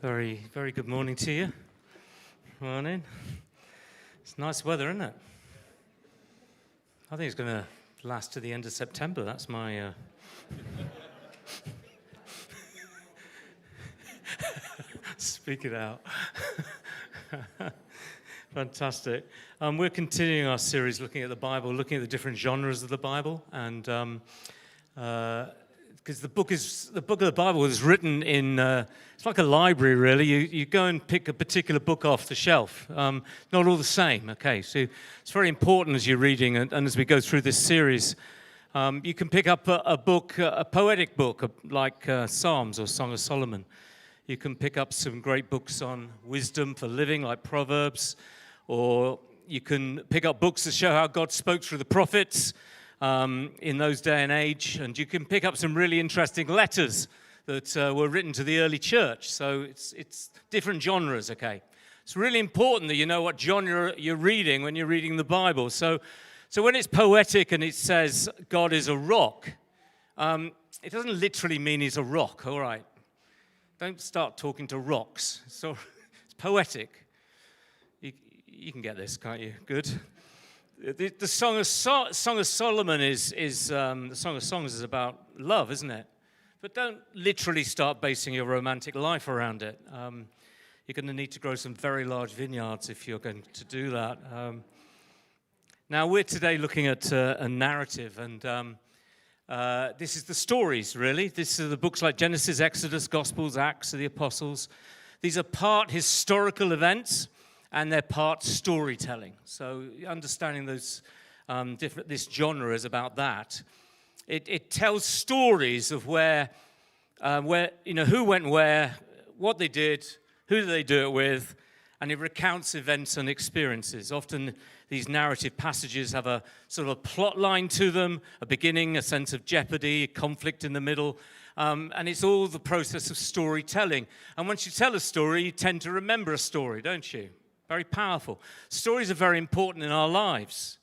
Very, very good morning to you. Morning. It's nice weather, isn't it? I think it's going to last to the end of September. That's my... Speak it out. Fantastic. We're continuing our series looking at the Bible, looking at the different genres of the Bible, and because the book of the Bible is written in it's like a library, really. You go and pick a particular book off the shelf. Not all the same. Okay, so it's very important as you're reading and as we go through this series. You can pick up a book, a poetic book like Psalms or Song of Solomon. You can pick up some great books on wisdom for living, like Proverbs, or you can pick up books that show how God spoke through the prophets in those day and age, and you can pick up some really interesting letters that were written to the early church. So it's different genres, okay? It's really important that you know what genre you're reading when you're reading the Bible. So when it's poetic and it says God is a rock, it doesn't literally mean he's a rock, all right? Don't start talking to rocks. So it's poetic. You can get this, can't you? Good. The Song of Solomon is the Song of Songs is about love, isn't it? But don't literally start basing your romantic life around it. You're going to need to grow some very large vineyards if you're going to do that. Now, we're today looking at a narrative, and this is the stories, really. This are the books like Genesis, Exodus, Gospels, Acts of the Apostles. These are part historical events, and they're part storytelling. So understanding those this genre is about that. It tells stories of where who went where, what they did, who did they do it with, and it recounts events and experiences. Often these narrative passages have a sort of a plot line to them, a beginning, a sense of jeopardy, a conflict in the middle, and it's all the process of storytelling. And once you tell a story, you tend to remember a story, don't you? Very powerful. Stories are very important in our lives,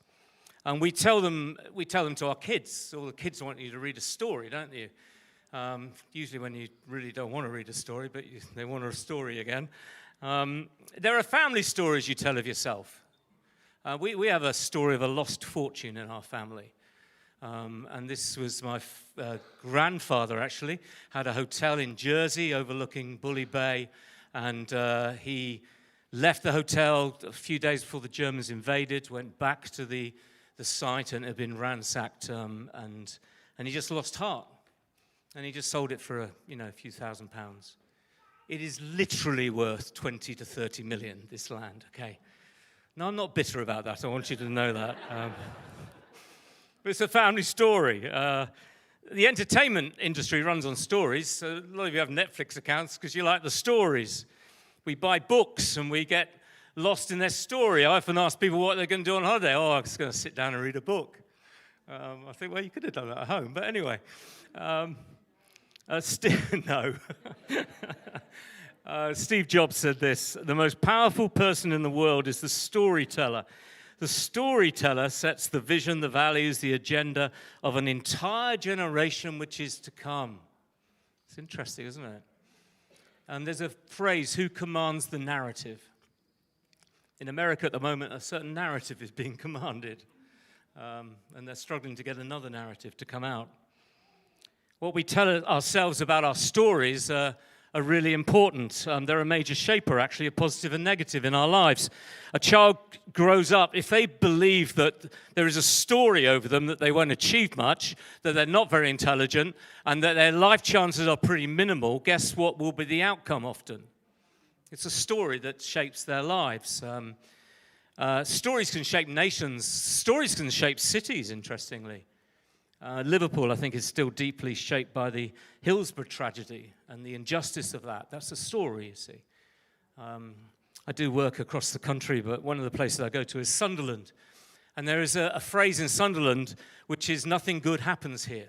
and we tell them to our kids. All the kids want you to read a story, don't you? Usually when you really don't want to read a story, but they want a story again. There are family stories you tell of yourself. We have a story of a lost fortune in our family. And this was my grandfather, actually, had a hotel in Jersey overlooking Bully Bay, and he left the hotel a few days before the Germans invaded, went back to the site, and it had been ransacked, and he just lost heart. And he just sold it for a few £1,000s. It is literally worth 20 to 30 million, this land, okay? Now, I'm not bitter about that. I want you to know that. But it's a family story. The entertainment industry runs on stories. So a lot of you have Netflix accounts because you like the stories. We buy books and we get lost in their story. I often ask people what they're going to do on holiday. Oh, I'm just going to sit down and read a book. I think, well, you could have done that at home. But anyway, no. Steve Jobs said this: the most powerful person in the world is the storyteller. The storyteller sets the vision, the values, the agenda of an entire generation which is to come. It's interesting, isn't it? And there's a phrase, who commands the narrative? In America at the moment, a certain narrative is being commanded. And they're struggling to get another narrative to come out. What we tell ourselves about our stories are really important. They're a major shaper, actually, of positive and negative in our lives. A child grows up, if they believe that there is a story over them, that they won't achieve much, that they're not very intelligent, and that their life chances are pretty minimal, guess what will be the outcome often? It's a story that shapes their lives. Stories can shape nations. Stories can shape cities, interestingly. Liverpool, I think, is still deeply shaped by the Hillsborough tragedy and the injustice of that. That's a story, you see. I do work across the country, but one of the places I go to is Sunderland. And there is a phrase in Sunderland which is, nothing good happens here.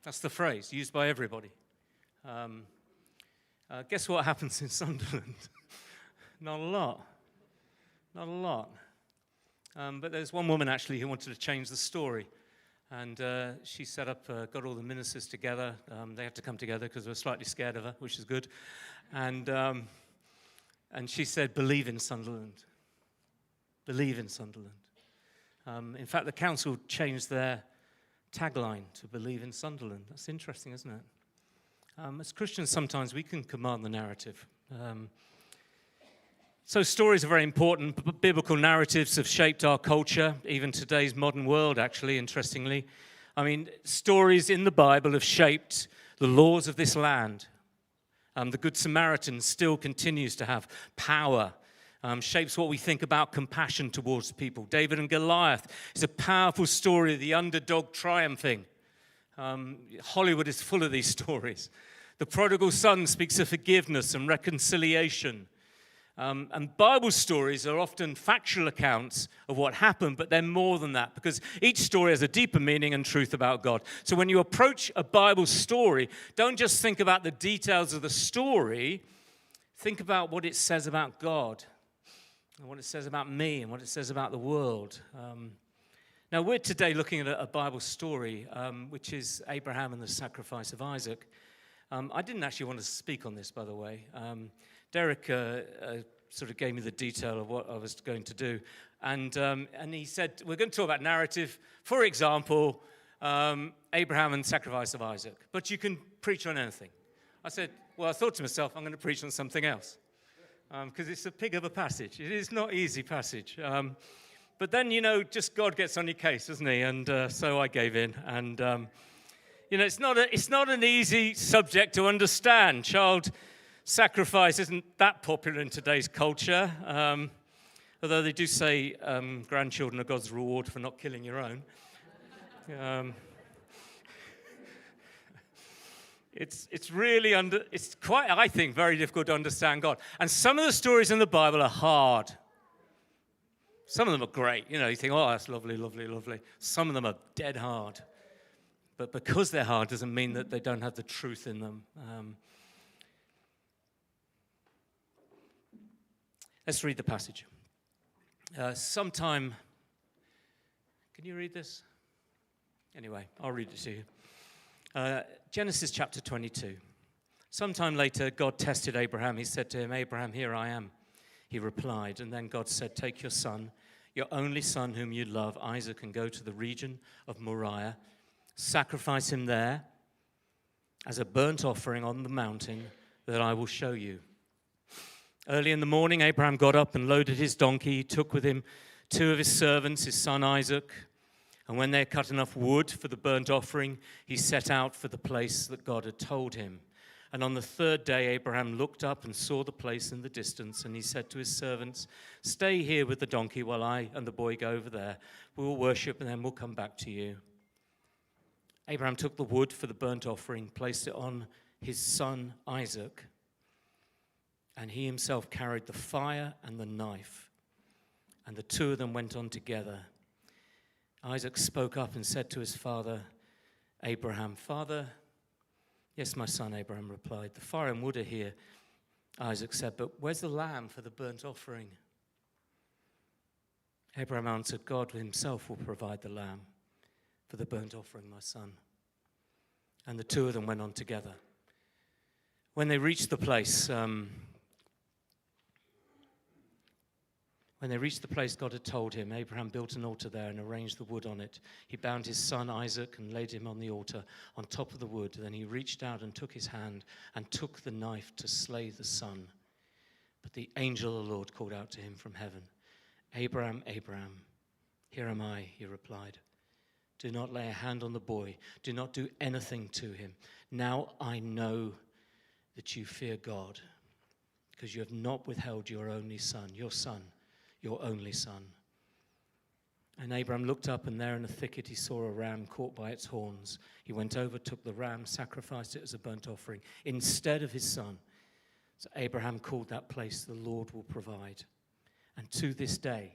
That's the phrase used by everybody. Guess what happens in Sunderland? Not a lot. Not a lot. But there's one woman, actually, who wanted to change the story. And she set up, got all the ministers together. They had to come together because they were slightly scared of her, which is good. And she said, believe in Sunderland. Believe in Sunderland. In fact, the council changed their tagline to believe in Sunderland. That's interesting, isn't it? As Christians, sometimes we can command the narrative. So stories are very important. Biblical narratives have shaped our culture, even today's modern world, actually, interestingly. I mean, stories in the Bible have shaped the laws of this land. The Good Samaritan still continues to have power, shapes what we think about compassion towards people. David and Goliath is a powerful story of the underdog triumphing. Hollywood is full of these stories. The prodigal son speaks of forgiveness and reconciliation. And Bible stories are often factual accounts of what happened, but they're more than that, because each story has a deeper meaning and truth about God. So when you approach a Bible story, don't just think about the details of the story. Think about what it says about God, and what it says about me, and what it says about the world. Now, we're today looking at a Bible story, which is Abraham and the sacrifice of Isaac. I didn't actually want to speak on this, by the way. Derek sort of gave me the detail of what I was going to do. And he said, we're going to talk about narrative. For example, Abraham and sacrifice of Isaac. But you can preach on anything. I said, well, I thought to myself, I'm going to preach on something else. Because it's a pig of a passage. It is not easy passage. But then, just God gets on your case, doesn't he? And so I gave in. And, it's not an easy subject to understand. Child sacrifice isn't that popular in today's culture, although they do say grandchildren are God's reward for not killing your own. It's quite, I think, very difficult to understand God. And some of the stories in the Bible are hard. Some of them are great. You think, oh, that's lovely, lovely, lovely. Some of them are dead hard. But because they're hard doesn't mean that they don't have the truth in them. Let's read the passage. Can you read this? Anyway, I'll read it to you. Genesis chapter 22. Sometime later, God tested Abraham. He said to him, Abraham, here I am. He replied, and then God said, take your son, your only son whom you love, Isaac, and go to the region of Moriah. Sacrifice him there as a burnt offering on the mountain that I will show you. Early in the morning, Abraham got up and loaded his donkey. He took with him 2 of his servants, his son Isaac. And when they had cut enough wood for the burnt offering, he set out for the place that God had told him. And on the 3rd day, Abraham looked up and saw the place in the distance. And he said to his servants, stay here with the donkey while I and the boy go over there. We will worship and then we'll come back to you. Abraham took the wood for the burnt offering, placed it on his son Isaac. And he himself carried the fire and the knife. And the 2 of them went on together. Isaac spoke up and said to his father, Abraham, Father, yes, my son, Abraham replied. The fire and wood are here, Isaac said, but where's the lamb for the burnt offering? Abraham answered, God himself will provide the lamb for the burnt offering, my son. And the 2 of them went on together. When they reached the place, God had told him, Abraham built an altar there and arranged the wood on it. He bound his son Isaac and laid him on the altar on top of the wood. Then he reached out and took his hand and took the knife to slay the son. But the angel of the Lord called out to him from heaven, Abraham, Abraham, here am I, he replied. Do not lay a hand on the boy. Do not do anything to him. Now I know that you fear God, because you have not withheld your only son, your only son. And Abraham looked up, and there in a thicket he saw a ram caught by its horns. He went over, took the ram, sacrificed it as a burnt offering instead of his son. So Abraham called that place, the Lord will provide. And to this day,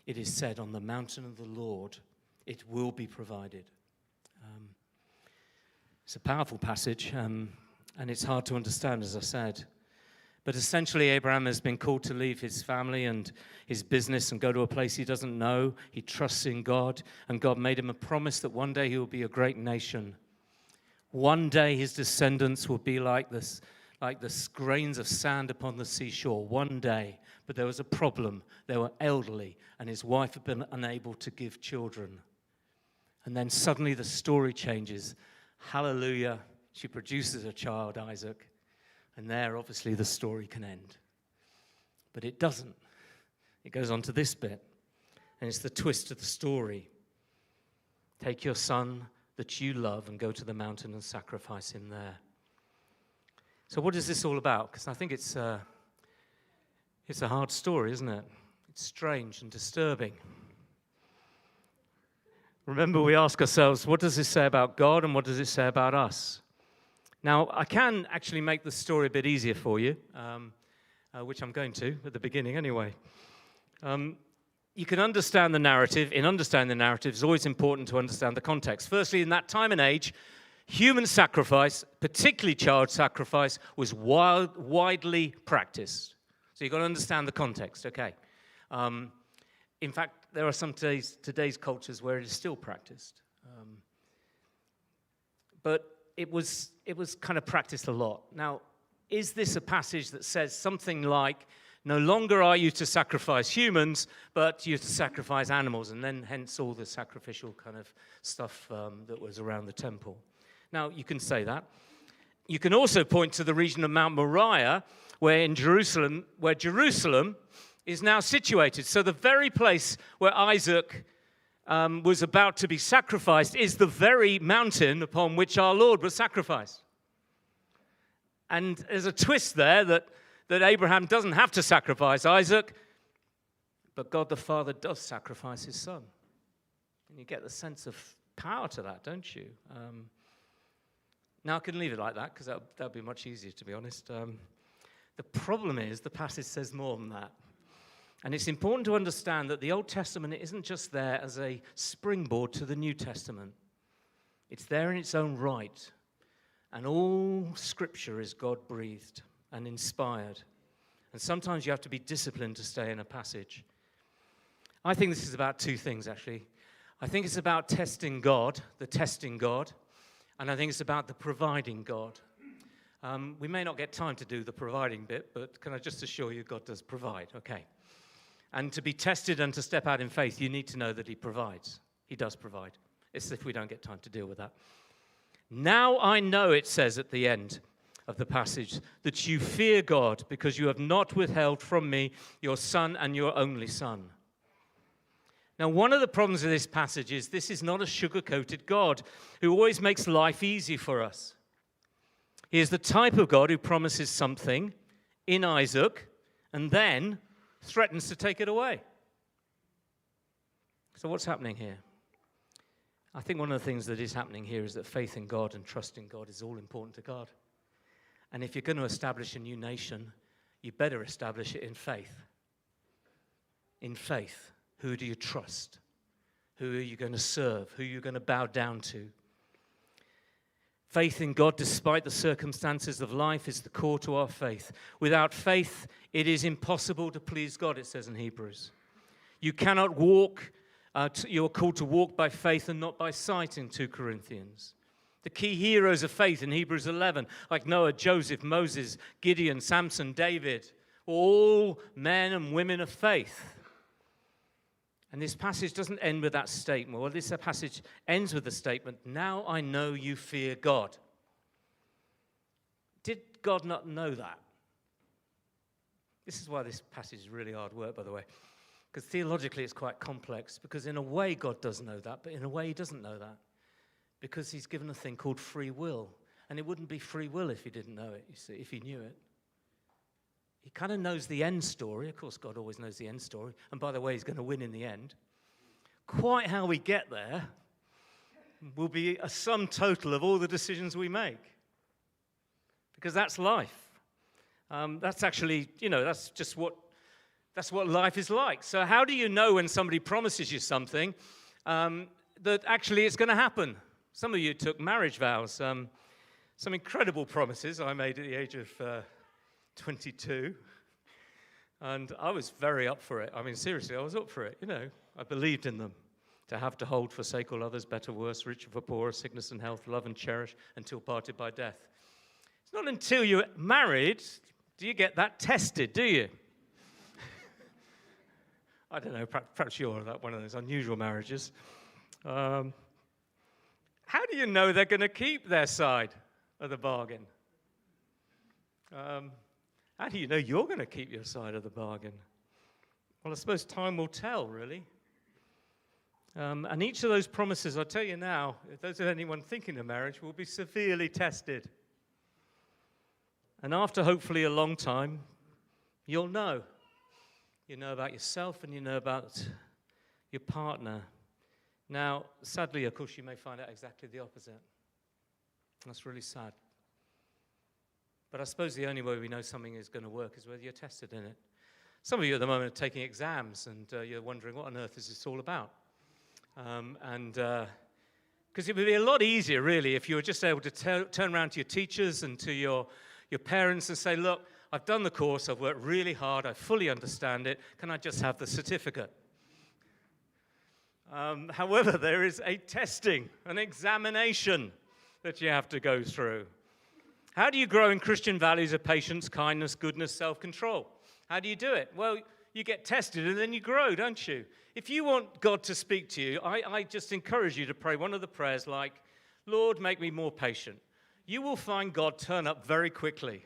it is said, on the mountain of the Lord, it will be provided. It's a powerful passage, and it's hard to understand, as I said. But essentially, Abraham has been called to leave his family and his business and go to a place he doesn't know. He trusts in God, and God made him a promise that one day he will be a great nation. One day his descendants will be like the grains of sand upon the seashore. One day. But there was a problem. They were elderly, and his wife had been unable to give children. And then suddenly the story changes. Hallelujah. She produces a child, Isaac. And there, obviously, the story can end. But it doesn't. It goes on to this bit. And it's the twist of the story. Take your son that you love and go to the mountain and sacrifice him there. So what is this all about? Because I think it's a hard story, isn't it? It's strange and disturbing. Remember, we ask ourselves, what does this say about God and what does it say about us? Now, I can actually make the story a bit easier for you, which I'm going to at the beginning anyway. You can understand the narrative. In understanding the narrative, it's always important to understand the context. Firstly, in that time and age, human sacrifice, particularly child sacrifice, was widely practiced. So you've got to understand the context, okay? In fact, there are some today's cultures where it is still practiced. But it was kind of practiced a lot. Now, is this a passage that says something like, no longer are you to sacrifice humans, but you're to sacrifice animals, and then hence all the sacrificial kind of stuff that was around the temple? Now, you can say that. You can also point to the region of Mount Moriah, where Jerusalem is now situated. So the very place where Isaac was about to be sacrificed is the very mountain upon which our Lord was sacrificed. And there's a twist there that Abraham doesn't have to sacrifice Isaac, but God the Father does sacrifice his son. And you get the sense of power to that, don't you? Now I can leave it like that because that would be much easier, to be honest. The problem is the passage says more than that. And it's important to understand that the Old Testament isn't just there as a springboard to the New Testament. It's there in its own right. And all Scripture is God-breathed and inspired. And sometimes you have to be disciplined to stay in a passage. I think this is about two things, actually. I think it's about testing God, the testing God, and I think it's about the providing God. We may not get time to do the providing bit, but can I just assure you God does provide? Okay. And to be tested and to step out in faith, you need to know that he provides. He does provide. It's if we don't get time to deal with that. Now I know, it says at the end of the passage, that you fear God because you have not withheld from me your son and your only son. Now, one of the problems of this passage is this is not a sugar-coated God who always makes life easy for us. He is the type of God who promises something in Isaac and then threatens to take it away. So what's happening here? I think one of the things that is happening here is that faith in God and trust in God is all important to God. And if you're going to establish a new nation, you better establish it in faith. In faith. Who do you trust? Who are you going to serve? Who are you going to bow down to? Faith in God, despite the circumstances of life, is the core to our faith. Without faith, it is impossible to please God, it says in Hebrews. You cannot walk, you are called to walk by faith and not by sight in 2 Corinthians. The key heroes of faith in Hebrews 11, like Noah, Joseph, Moses, Gideon, Samson, David, all men and women of faith. And this passage doesn't end with that statement. Well, this passage ends with the statement, now I know you fear God. Did God not know that? This is why this passage is really hard work, by the way. Because theologically it's quite complex. Because in a way God does know that, but in a way he doesn't know that. Because he's given a thing called free will. And it wouldn't be free will if he didn't know it, you see, if he knew it. He kind of knows the end story. Of course, God always knows the end story. And by the way, he's going to win in the end. Quite how we get there will be a sum total of all the decisions we make. Because that's life. That's actually, that's what life is like. So how do you know when somebody promises you something that actually it's going to happen? Some of you took marriage vows. Some incredible promises I made at the age of 22. And I was very up for it. I mean, seriously, I was up for it. I believed in them. To have, to hold, forsake all others, better, worse, richer for poorer, sickness and health, love and cherish, until parted by death. It's not until you're married do you get that tested, do you? I don't know, perhaps you're one of those unusual marriages. How do you know they're going to keep their side of the bargain? How do you know you're going to keep your side of the bargain? Well, I suppose time will tell, really. And each of those promises, I'll tell you now, if there's anyone thinking of marriage, will be severely tested. And after hopefully a long time, you'll know. You know about yourself and you know about your partner. Now, sadly, of course, you may find out exactly the opposite. That's really sad. But I suppose the only way we know something is going to work is whether you're tested in it. Some of you at the moment are taking exams and you're wondering, what on earth is this all about? Because it would be a lot easier, really, if you were just able to turn around to your teachers and to your parents and say, look, I've done the course, I've worked really hard, I fully understand it, can I just have the certificate? However, there is a testing, an examination that you have to go through. How do you grow in Christian values of patience, kindness, goodness, self-control? How do you do it? Well, you get tested and then you grow, don't you? If you want God to speak to you, I just encourage you to pray one of the prayers like, Lord, make me more patient. You will find God turn up very quickly.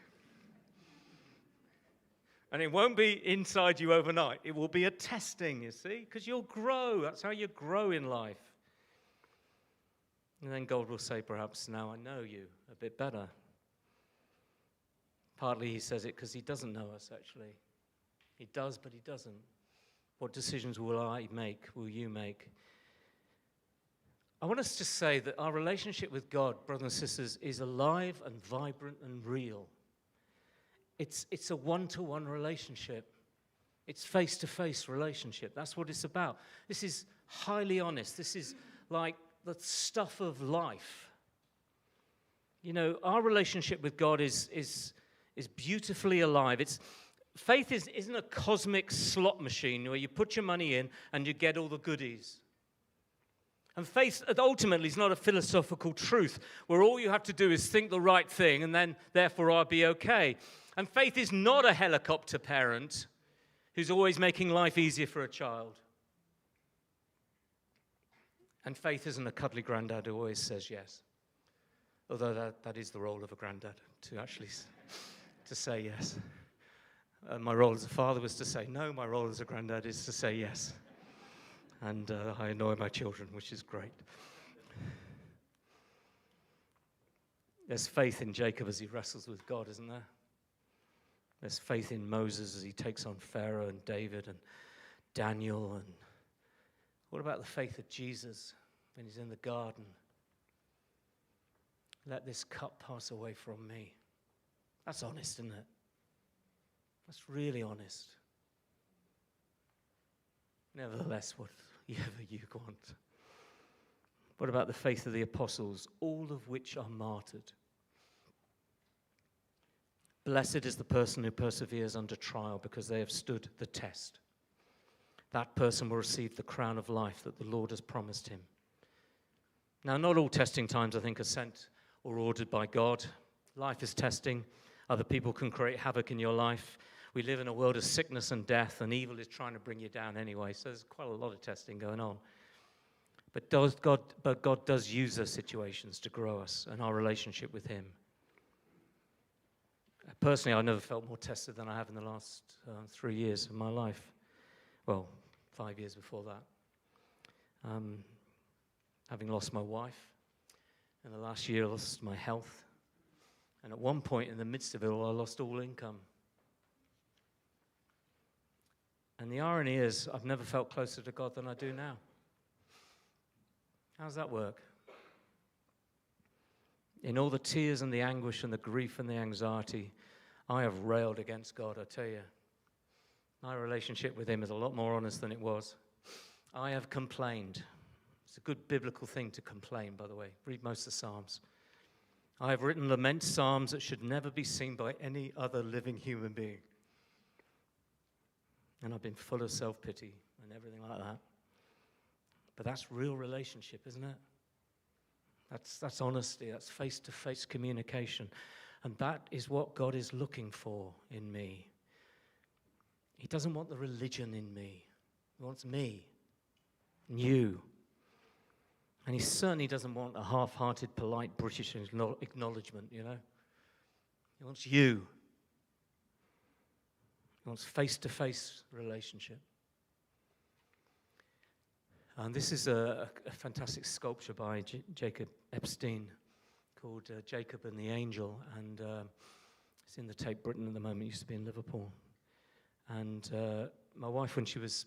And it won't be inside you overnight. It will be a testing, you see, because you'll grow. That's how you grow in life. And then God will say, perhaps, now I know you a bit better. Partly he says it because he doesn't know us, actually. He does, but he doesn't. What decisions will I make, will you make? I want us to say that our relationship with God, brothers and sisters, is alive and vibrant and real. It's a one-to-one relationship. It's face-to-face relationship. That's what it's about. This is highly honest. This is like the stuff of life. Our relationship with God is beautifully alive. Faith isn't a cosmic slot machine where you put your money in and you get all the goodies. And faith ultimately is not a philosophical truth where all you have to do is think the right thing and then therefore I'll be okay. And faith is not a helicopter parent who's always making life easier for a child. And faith isn't a cuddly granddad who always says yes. Although that is the role of a granddad, to actually to say yes. My role as a father was to say no. My role as a granddad is to say yes. And I annoy my children, which is great. There's faith in Jacob as he wrestles with God, isn't there? There's faith in Moses as he takes on Pharaoh and David and Daniel. And what about the faith of Jesus when he's in the garden? Let this cup pass away from me. That's honest, isn't it? That's really honest. Nevertheless, whatever you want. What about the faith of the apostles, all of which are martyred? Blessed is the person who perseveres under trial because they have stood the test. That person will receive the crown of life that the Lord has promised him. Now, not all testing times, I think, are sent or ordered by God. Life is testing. Other people can create havoc in your life. We live in a world of sickness and death, and evil is trying to bring you down anyway. So there's quite a lot of testing going on. But God does use those situations to grow us and our relationship with him. Personally, I've never felt more tested than I have in the last 3 years of my life. Well, 5 years before that. Having lost my wife. In the last year, I lost my health. And at one point in the midst of it all, I lost all income. And the irony is, I've never felt closer to God than I do now. How does that work? In all the tears and the anguish and the grief and the anxiety, I have railed against God, I tell you. My relationship with him is a lot more honest than it was. I have complained. It's a good biblical thing to complain, by the way. Read most of the Psalms. I have written lament psalms that should never be seen by any other living human being. And I've been full of self-pity and everything like that. But that's real relationship, isn't it? That's honesty, that's face-to-face communication. And that is what God is looking for in me. He doesn't want the religion in me. He wants me and you. And he certainly doesn't want a half-hearted, polite British acknowledgement, you know. He wants you. He wants face-to-face relationship. And this is a fantastic sculpture by Jacob Epstein called Jacob and the Angel. And it's in the Tate Britain at the moment. It used to be in Liverpool. And my wife, when she was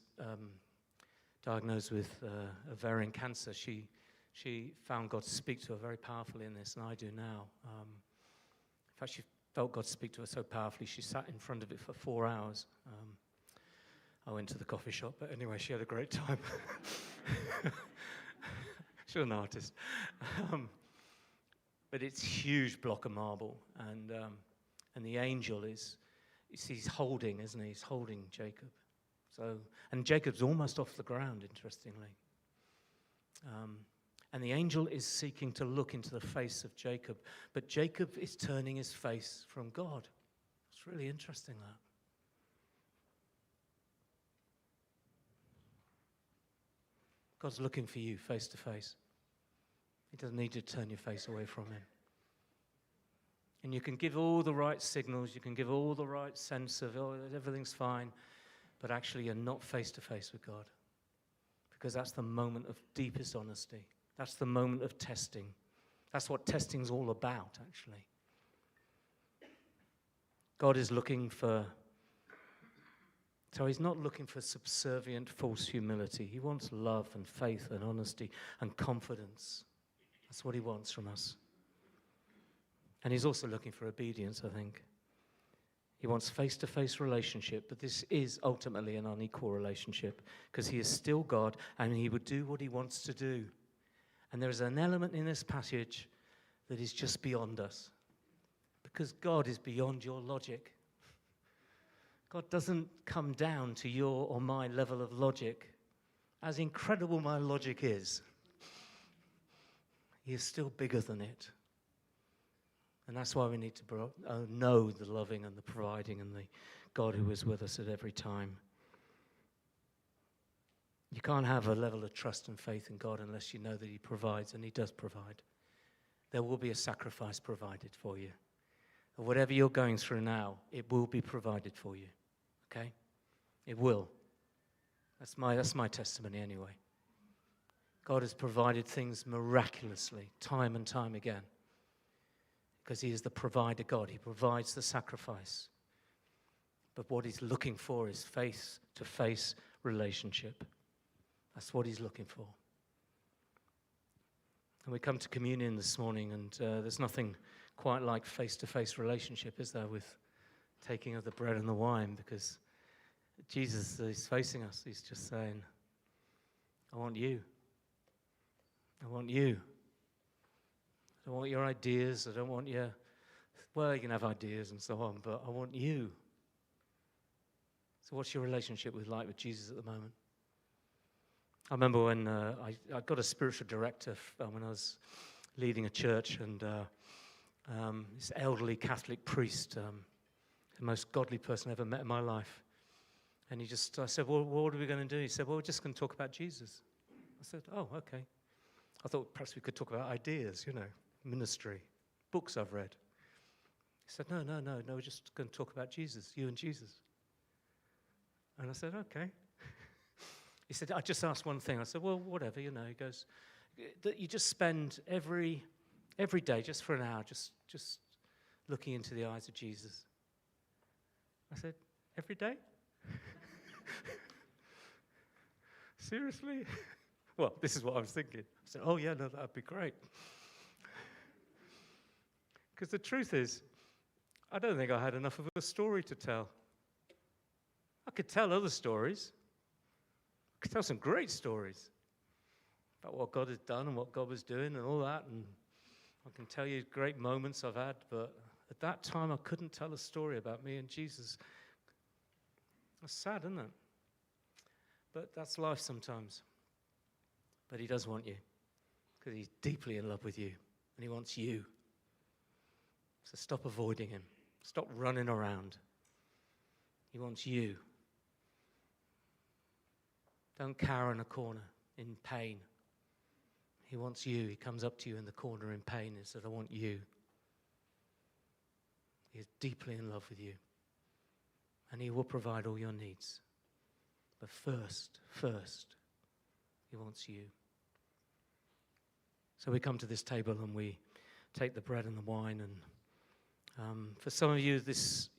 diagnosed with ovarian cancer, she found God speak to her very powerfully in this, and I do now. In fact, she felt God speak to her so powerfully, she sat in front of it for 4 hours. I went to the coffee shop, but anyway, she had a great time. She's an artist. But it's a huge block of marble, and the angel he's holding, isn't he? He's holding Jacob. And Jacob's almost off the ground, interestingly. And the angel is seeking to look into the face of Jacob, but Jacob is turning his face from God. It's really interesting, that. God's looking for you face to face. He doesn't need you to turn your face away from him. And you can give all the right signals, you can give all the right sense of, oh, everything's fine, but actually you're not face to face with God. Because that's the moment of deepest honesty. That's the moment of testing. That's what testing's all about, actually. God is looking for, so he's not looking for subservient false humility. He wants love and faith and honesty and confidence. That's what he wants from us. And he's also looking for obedience, I think. He wants face-to-face relationship, but this is ultimately an unequal relationship because he is still God and he would do what he wants to do. And there is an element in this passage that is just beyond us because God is beyond your logic. God doesn't come down to your or my level of logic. As incredible my logic is, he is still bigger than it. And that's why we need to know the loving and the providing and the God who is with us at every time. You can't have a level of trust and faith in God unless you know that he provides, and he does provide. There will be a sacrifice provided for you. And whatever you're going through now, it will be provided for you. Okay? It will. That's my testimony anyway. God has provided things miraculously, time and time again. Because he is the provider God. He provides the sacrifice. But what he's looking for is face-to-face relationship. That's what he's looking for. And we come to communion this morning, and there's nothing quite like face-to-face relationship, is there, with taking of the bread and the wine, because Jesus is facing us. He's just saying, I want you. I want you. I don't want your ideas. I don't want your, well, you can have ideas and so on, but I want you. So what's your relationship like with Jesus at the moment? I remember when I got a spiritual director when I was leading a church, and this elderly Catholic priest, the most godly person I ever met in my life. And I said, well, what are we going to do? He said, well, we're just going to talk about Jesus. I said, oh, okay. I thought perhaps we could talk about ideas, ministry, books I've read. He said, no, we're just going to talk about Jesus, you and Jesus. And I said, okay. He said, I just asked one thing. I said, well, whatever, He goes, that you just spend every day, just for an hour, just looking into the eyes of Jesus. I said, every day? Seriously? Well, this is what I was thinking. I said, oh yeah, no, that'd be great. Because the truth is, I don't think I had enough of a story to tell. I could tell other stories. I could tell some great stories about what God had done and what God was doing and all that. And I can tell you great moments I've had, but at that time I couldn't tell a story about me and Jesus. That's sad, isn't it? But that's life sometimes. But he does want you, because he's deeply in love with you, and he wants you. So stop avoiding him. Stop running around. He wants you. Don't cower in a corner in pain. He wants you. He comes up to you in the corner in pain and says, I want you. He is deeply in love with you. And he will provide all your needs. But first, he wants you. So we come to this table and we take the bread and the wine. And for some of you, this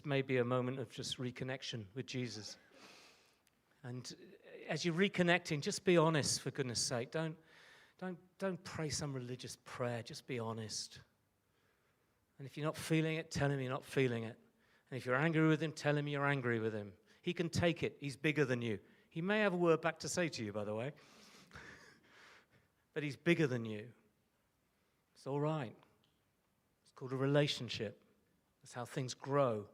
may be a moment of just reconnection with Jesus. And as you're reconnecting, just be honest, for goodness sake. Don't pray some religious prayer. Just be honest. And if you're not feeling it, tell him you're not feeling it. And if you're angry with him, tell him you're angry with him. He can take it. He's bigger than you. He may have a word back to say to you, by the way. But he's bigger than you. It's all right. It's called a relationship. That's how things grow.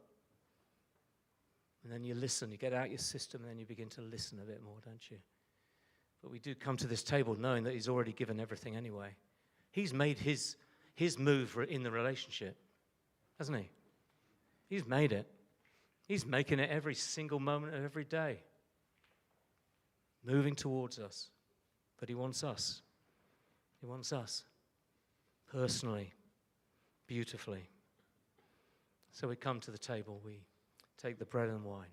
And then you listen. You get out your system, and then you begin to listen a bit more, don't you? But we do come to this table knowing that he's already given everything anyway. He's made his move in the relationship, hasn't he? He's made it. He's making it every single moment of every day. Moving towards us. But he wants us. He wants us. Personally. Beautifully. So we come to the table. We take the bread and wine.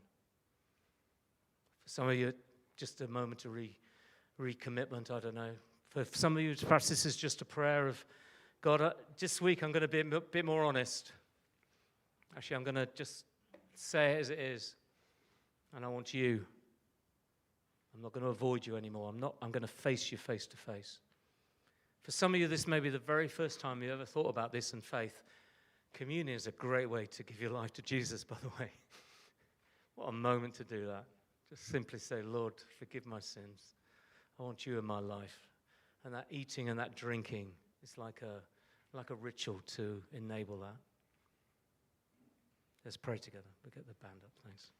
For some of you, just a moment of recommitment, I don't know. For some of you, perhaps this is just a prayer of, God, this week I'm going to be a bit more honest. Actually, I'm going to just say it as it is. And I want you. I'm not going to avoid you anymore. I'm going to face you face to face. For some of you, this may be the very first time you ever thought about this in faith. Communion is a great way to give your life to Jesus, by the way. What a moment to do that. Just simply say, Lord, forgive my sins. I want you in my life. And that eating and that drinking is like a ritual to enable that. Let's pray together. We'll get the band up. Thanks.